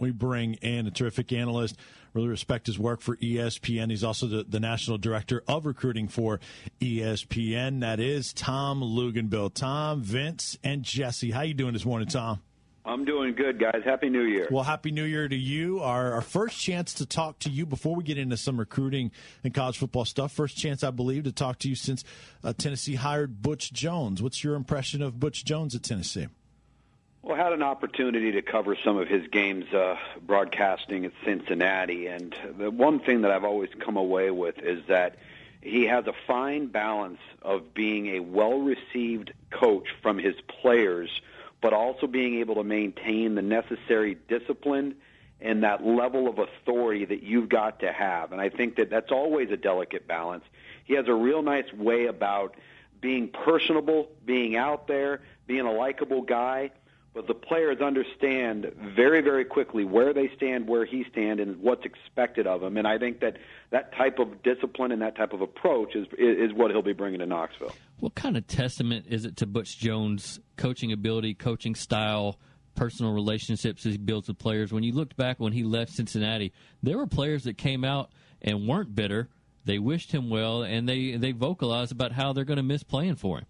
We bring in a terrific analyst. Really respect his work for ESPN. He's also the national director of recruiting for ESPN. That is Tom Luginbill. Tom, Vince, and Jesse. How you doing this morning, Tom? I'm doing good, guys. Happy New Year. Well, Happy New Year to you. Our first chance to talk to you before we get into some recruiting and college football stuff. First chance, I believe, to talk to you since Tennessee hired Butch Jones. What's your impression of Butch Jones at Tennessee? Well, I had an opportunity to cover some of his games broadcasting at Cincinnati, and the one thing that I've always come away with is that he has a fine balance of being a well-received coach from his players, but also being able to maintain the necessary discipline and that level of authority that you've got to have. And I think that that's always a delicate balance. He has a real nice way about being personable, being out there, being a likable guy. But the players understand very, very quickly where they stand, where he stands, and what's expected of him. And I think that that type of discipline and that type of approach is what he'll be bringing to Knoxville. What kind of testament is it to Butch Jones' coaching ability, coaching style, personal relationships as he builds with players? When you looked back when he left Cincinnati, there were players that came out and weren't bitter. They wished him well, and they vocalized about how they're going to miss playing for him.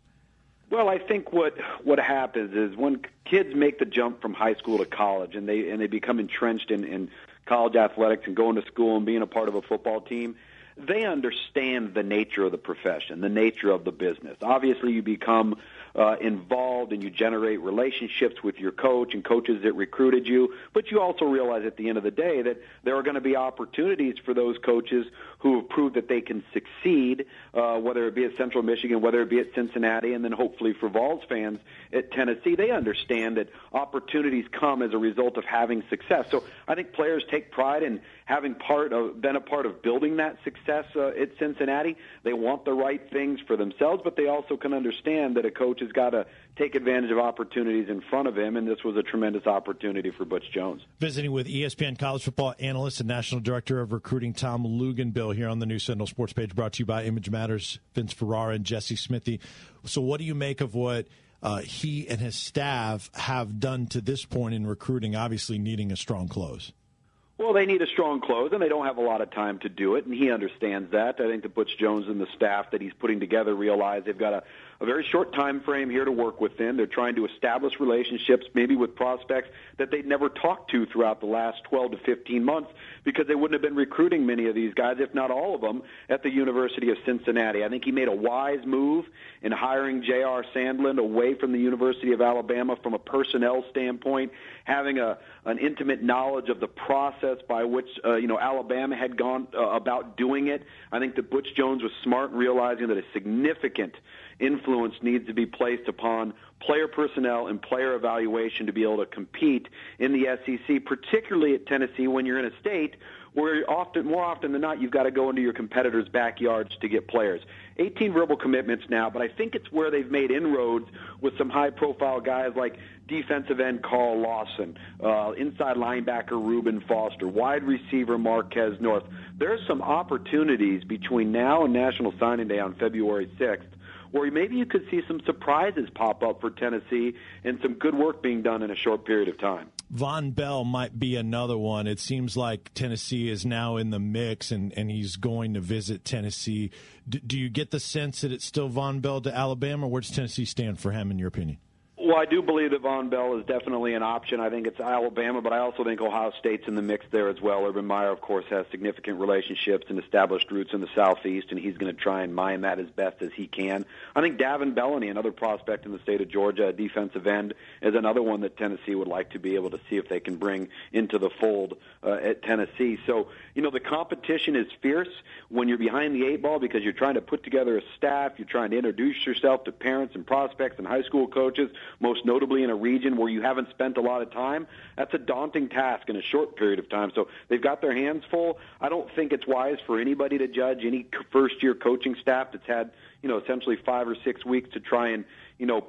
Well, I think what happens is when kids make the jump from high school to college and they become entrenched in college athletics and going to school and being a part of a football team, they understand the nature of the profession, the nature of the business. Obviously, you become involved and you generate relationships with your coach and coaches that recruited you, but you also realize at the end of the day that there are going to be opportunities for those coaches who have proved that they can succeed, whether it be at Central Michigan, whether it be at Cincinnati, and then hopefully for Vols fans at Tennessee. They understand that opportunities come as a result of having success. So I think players take pride in having been a part of building that success at Cincinnati. They want the right things for themselves, but they also can understand that a coach has got to take advantage of opportunities in front of him, and this was a tremendous opportunity for Butch Jones. Visiting with ESPN college football analyst and national director of recruiting Tom Luginbill here on the new Sentinel Sports page, brought to you by Image Matters, Vince Ferrara and Jesse Smithey. So what do you make of what he and his staff have done to this point in recruiting, obviously needing a strong close? Well, they need a strong close, and they don't have a lot of time to do it, and he understands that. I think that Butch Jones and the staff that he's putting together realize they've got a very short time frame here to work within. They're trying to establish relationships, maybe with prospects that they'd never talked to throughout the last 12 to 15 months because they wouldn't have been recruiting many of these guys, if not all of them, at the University of Cincinnati. I think he made a wise move in hiring J.R. Sandlin away from the University of Alabama from a personnel standpoint, having an intimate knowledge of the process by which Alabama had gone about doing it. I think that Butch Jones was smart in realizing that a significant influence needs to be placed upon player personnel and player evaluation to be able to compete in the SEC, particularly at Tennessee when you're in a state where more often than not, you've got to go into your competitors' backyards to get players. 18 verbal commitments now, but I think it's where they've made inroads with some high-profile guys like defensive end Carl Lawson, inside linebacker Reuben Foster, wide receiver Marquez North. There's some opportunities between now and National Signing Day on February 6th where maybe you could see some surprises pop up for Tennessee and some good work being done in a short period of time. Von Bell might be another one. It seems like Tennessee is now in the mix, and he's going to visit Tennessee. Do you get the sense that it's still Von Bell to Alabama, or where does Tennessee stand for him, in your opinion? Well, I do believe that Von Bell is definitely an option. I think it's Alabama, but I also think Ohio State's in the mix there as well. Urban Meyer, of course, has significant relationships and established roots in the Southeast, and he's going to try and mine that as best as he can. I think Davin Bellany, another prospect in the state of Georgia, a defensive end, is another one that Tennessee would like to be able to see if they can bring into the fold at Tennessee. So, the competition is fierce when you're behind the eight ball because you're trying to put together a staff, you're trying to introduce yourself to parents and prospects and high school coaches, most notably in a region where you haven't spent a lot of time. That's a daunting task in a short period of time. So they've got their hands full. I don't think it's wise for anybody to judge any first-year coaching staff that's had, essentially 5 or 6 weeks to try and,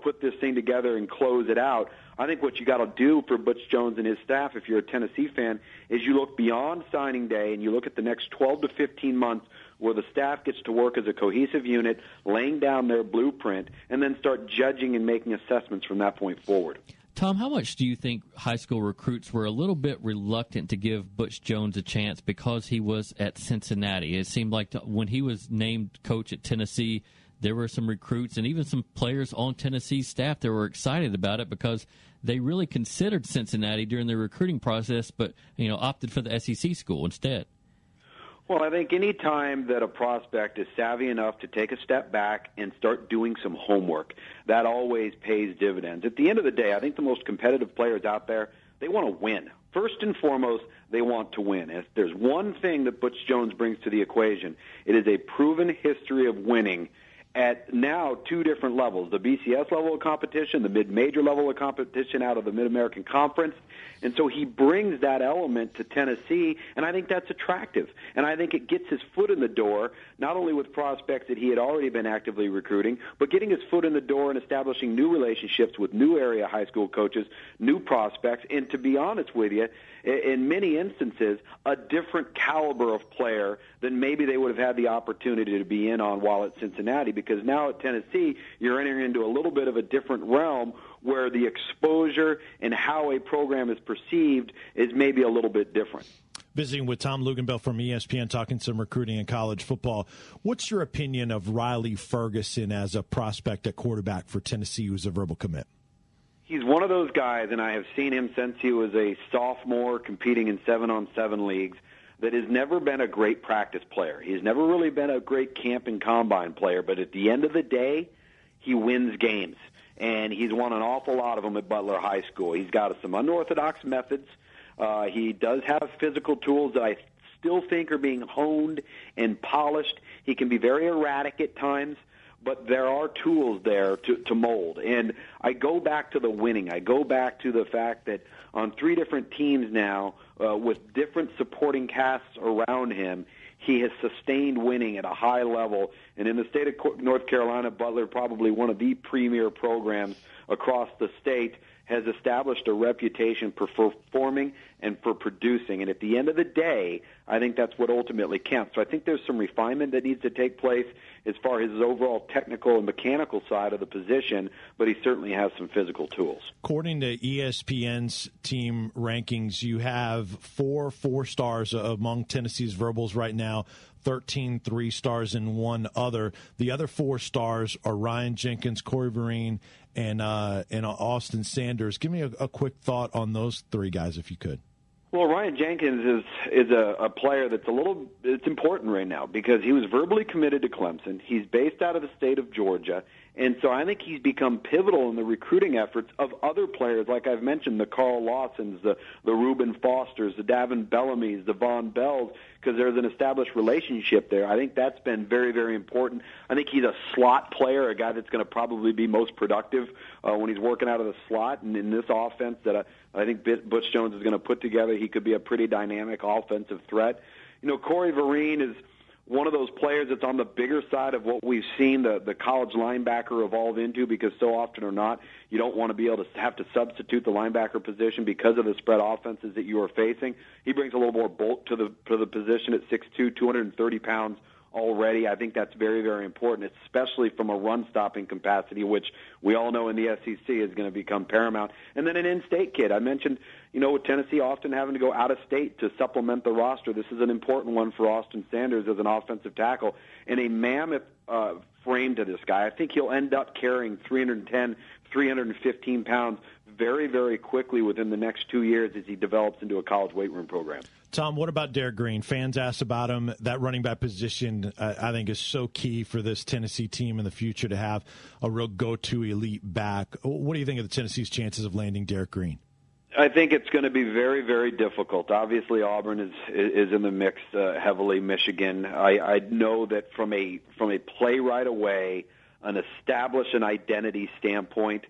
put this thing together and close it out. I think what you got to do for Butch Jones and his staff, if you're a Tennessee fan, is you look beyond signing day and you look at the next 12 to 15 months where the staff gets to work as a cohesive unit, laying down their blueprint, and then start judging and making assessments from that point forward. Tom, how much do you think high school recruits were a little bit reluctant to give Butch Jones a chance because he was at Cincinnati? It seemed like when he was named coach at Tennessee, there were some recruits and even some players on Tennessee's staff that were excited about it because they really considered Cincinnati during their recruiting process, but opted for the SEC school instead. Well, I think any time that a prospect is savvy enough to take a step back and start doing some homework, that always pays dividends. At the end of the day, I think the most competitive players out there, they want to win. First and foremost, they want to win. If there's one thing that Butch Jones brings to the equation, it is a proven history of winning at now 2 different levels, the BCS level of competition, the mid-major level of competition out of the Mid-American Conference. And so he brings that element to Tennessee, and I think that's attractive. And I think it gets his foot in the door, not only with prospects that he had already been actively recruiting, but getting his foot in the door and establishing new relationships with new area high school coaches, new prospects, and to be honest with you, in many instances, a different caliber of player than maybe they would have had the opportunity to be in on while at Cincinnati, because now at Tennessee, you're entering into a little bit of a different realm where the exposure and how a program is perceived is maybe a little bit different. Visiting with Tom Luginbill from ESPN, talking some recruiting in college football. What's your opinion of Riley Ferguson as a prospect at quarterback for Tennessee who's a verbal commit? He's one of those guys, and I have seen him since he was a sophomore competing in 7-on-7 leagues, that has never been a great practice player. He's never really been a great camp and combine player, but at the end of the day, he wins games. And he's won an awful lot of them at Butler High School. He's got some unorthodox methods. He does have physical tools that I still think are being honed and polished. He can be very erratic at times, but there are tools there to mold. And I go back to the winning. I go back to the fact that on 3 different teams now, with different supporting casts around him, he has sustained winning at a high level. And in the state of North Carolina, Butler, probably one of the premier programs across the state, has established a reputation for performing and for producing. And at the end of the day, I think that's what ultimately counts. So I think there's some refinement that needs to take place as far as his overall technical and mechanical side of the position, but he certainly has some physical tools. According to ESPN's team rankings, you have 4 4-stars among Tennessee's verbals right now, 13 3-stars, and 1 other. The other 4 stars are Ryan Jenkins, Corey Vereen, and Austin Sanders. Give me a quick thought on those 3 guys, if you could. Well, Ryan Jenkins is a player that's it's important right now because he was verbally committed to Clemson. He's based out of the state of Georgia, and so I think he's become pivotal in the recruiting efforts of other players, like I've mentioned, the Carl Lawsons, the Reuben Fosters, the Davin Bellamy's, the Von Bells, because there's an established relationship there. I think that's been very, very important. I think he's a slot player, a guy that's going to probably be most productive when he's working out of the slot, and in this offense that I think Butch Jones is going to put together, he could be a pretty dynamic offensive threat. Corey Vereen is one of those players that's on the bigger side of what we've seen the college linebacker evolve into, because so often or not, you don't want to be able to have to substitute the linebacker position because of the spread offenses that you are facing. He brings a little more bulk to the position at 6'2", 230 pounds already. I think that's very, very important, especially from a run-stopping capacity, which we all know in the SEC is going to become paramount. And then an in-state kid. I mentioned, with Tennessee often having to go out of state to supplement the roster, this is an important one for Austin Sanders as an offensive tackle. And a mammoth frame to this guy. I think he'll end up carrying 310, 315 pounds very, very quickly within the next 2 years as he develops into a college weight room program. Tom, what about Derek Green? Fans asked about him. That running back position, I think, is so key for this Tennessee team in the future to have a real go-to elite back. What do you think of the Tennessee's chances of landing Derek Green? I think it's going to be very, very difficult. Obviously, Auburn is in the mix heavily. Michigan. I know that from a play right away, an establish an identity standpoint,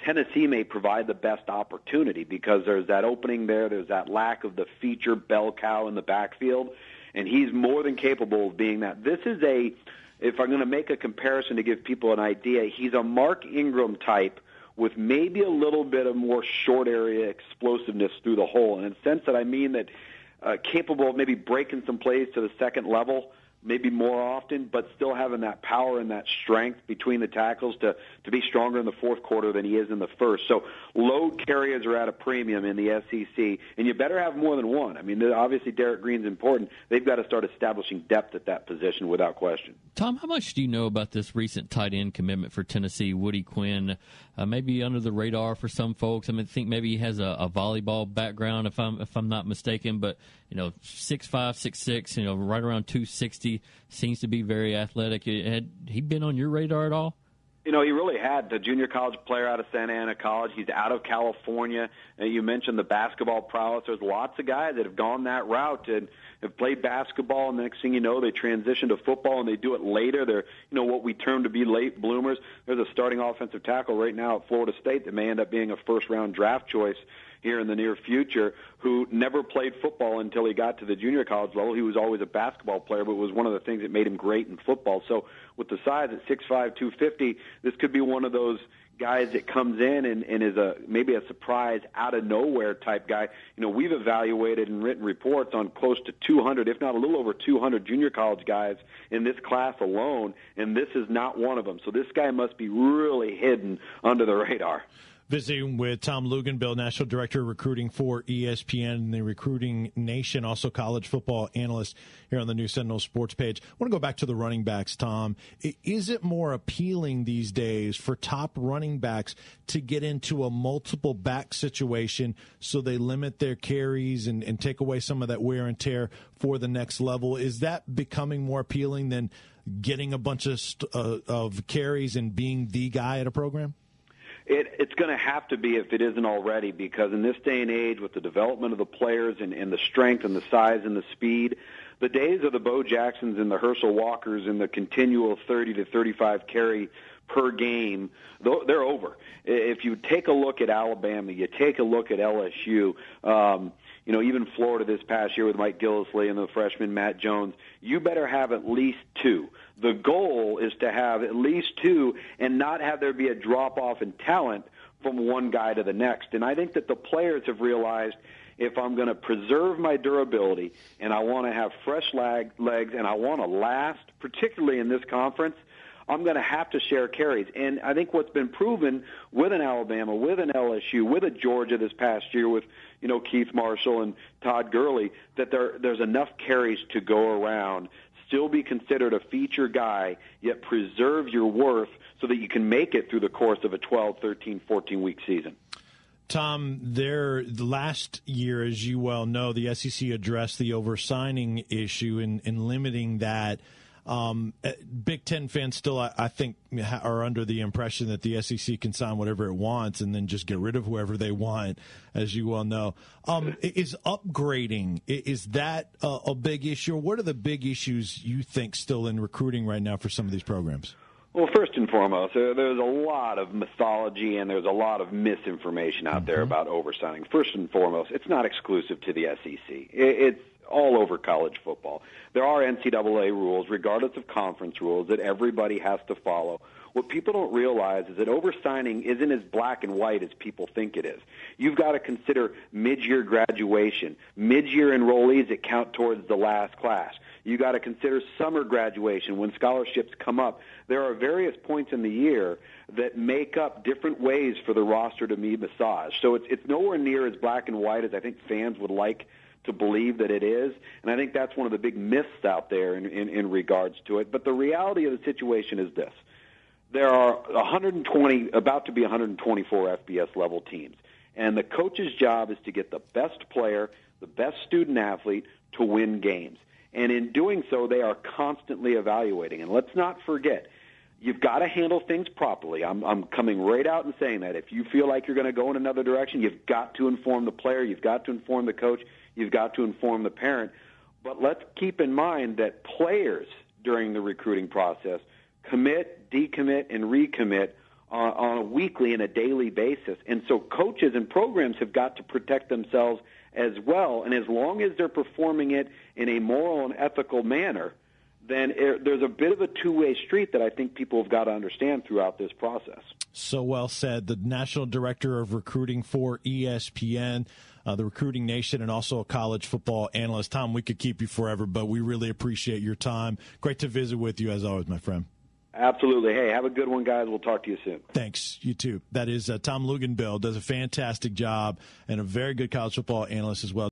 Tennessee may provide the best opportunity because there's that opening there. There's that lack of the feature bell cow in the backfield, and he's more than capable of being that. This is if I'm going to make a comparison to give people an idea, he's a Mark Ingram type with maybe a little bit of more short area explosiveness through the hole. And in the sense that I mean that capable of maybe breaking some plays to the second level, maybe more often, but still having that power and that strength between the tackles to be stronger in the fourth quarter than he is in the first. So load carriers are at a premium in the SEC, and you better have more than one. I mean, obviously Derek Green's important. They've got to start establishing depth at that position without question. Tom, how much do you know about this recent tight end commitment for Tennessee, Woody Quinn? Maybe under the radar for some folks. I mean, I think maybe he has a volleyball background, if I'm not mistaken. But 6'5", 6'6", right around 260, seems to be very athletic. Had he been on your radar at all? He really had. The junior college player out of Santa Ana College. He's out of California. You mentioned the basketball prowess. There's lots of guys that have gone that route and have played basketball, and the next thing you know, they transition to football, and they do it later. They're, what we term to be late bloomers. There's a starting offensive tackle right now at Florida State that may end up being a first-round draft choice here in the near future, who never played football until he got to the junior college level. He was always a basketball player, but it was one of the things that made him great in football. So with the size at 6'5", 250, this could be one of those guys that comes in and is maybe a surprise out-of-nowhere type guy. We've evaluated and written reports on close to 200, if not a little over 200 junior college guys in this class alone, and this is not one of them. So this guy must be really hidden under the radar. Visiting with Tom Luginbill, National Director of Recruiting for ESPN and the Recruiting Nation, also college football analyst here on the New Sentinel Sports page. I want to go back to the running backs, Tom. Is it more appealing these days for top running backs to get into a multiple back situation so they limit their carries and take away some of that wear and tear for the next level? Is that becoming more appealing than getting a bunch of carries and being the guy at a program? It's going to have to be if it isn't already, because in this day and age, with the development of the players and the strength and the size and the speed, the days of the Bo Jacksons and the Herschel Walkers and the continual 30 to 35 carry per game, they're over. If you take a look at Alabama, you take a look at LSU, even Florida this past year with Mike Gillislee and the freshman Matt Jones, you better have at least two. The goal is to have at least two and not have there be a drop-off in talent from one guy to the next. And I think that the players have realized, if I'm going to preserve my durability and I want to have fresh legs and I want to last, particularly in this conference, I'm going to have to share carries. And I think what's been proven with an Alabama, with an LSU, with a Georgia this past year with, Keith Marshall and Todd Gurley, that there's enough carries to go around, still be considered a feature guy, yet preserve your worth so that you can make it through the course of a 12, 13, 14-week season. Tom, the last year, as you well know, the SEC addressed the oversigning issue in limiting that. Big Ten fans still, I think, are under the impression that the SEC can sign whatever it wants and then just get rid of whoever they want, as you well know. Is upgrading, is that a big issue? Or what are the big issues you think still in recruiting right now for some of these programs? Well, first and foremost, there's a lot of mythology and there's a lot of misinformation out there about oversigning. First and foremost, it's not exclusive to the SEC. It's all over college football. There are NCAA rules, regardless of conference rules, that everybody has to follow. What people don't realize is that oversigning isn't as black and white as people think it is. You've got to consider mid-year graduation, mid-year enrollees that count towards the last class. You've got to consider summer graduation when scholarships come up. There are various points in the year that make up different ways for the roster to be massaged. So it's nowhere near as black and white as I think fans would like to believe that it is, and I think that's one of the big myths out there in regards to it. But the reality of the situation is this. There are 120, about to be 124 FBS level teams, and the coach's job is to get the best player, the best student athlete to win games. And in doing so, they are constantly evaluating. And let's not forget, you've got to handle things properly. I'm coming right out and saying that. If you feel like you're going to go in another direction, you've got to inform the player, you've got to inform the coach, you've got to inform the parent. But let's keep in mind that players during the recruiting process commit, decommit, and recommit on a weekly and a daily basis. And so coaches and programs have got to protect themselves as well. And as long as they're performing it in a moral and ethical manner, then there's a bit of a two-way street that I think people have got to understand throughout this process. So well said. The National Director of Recruiting for ESPN, the Recruiting Nation, and also a college football analyst. Tom, we could keep you forever, but we really appreciate your time. Great to visit with you, as always, my friend. Absolutely. Hey, have a good one, guys. We'll talk to you soon. Thanks. You too. That is Tom Luginbill, does a fantastic job and a very good college football analyst as well.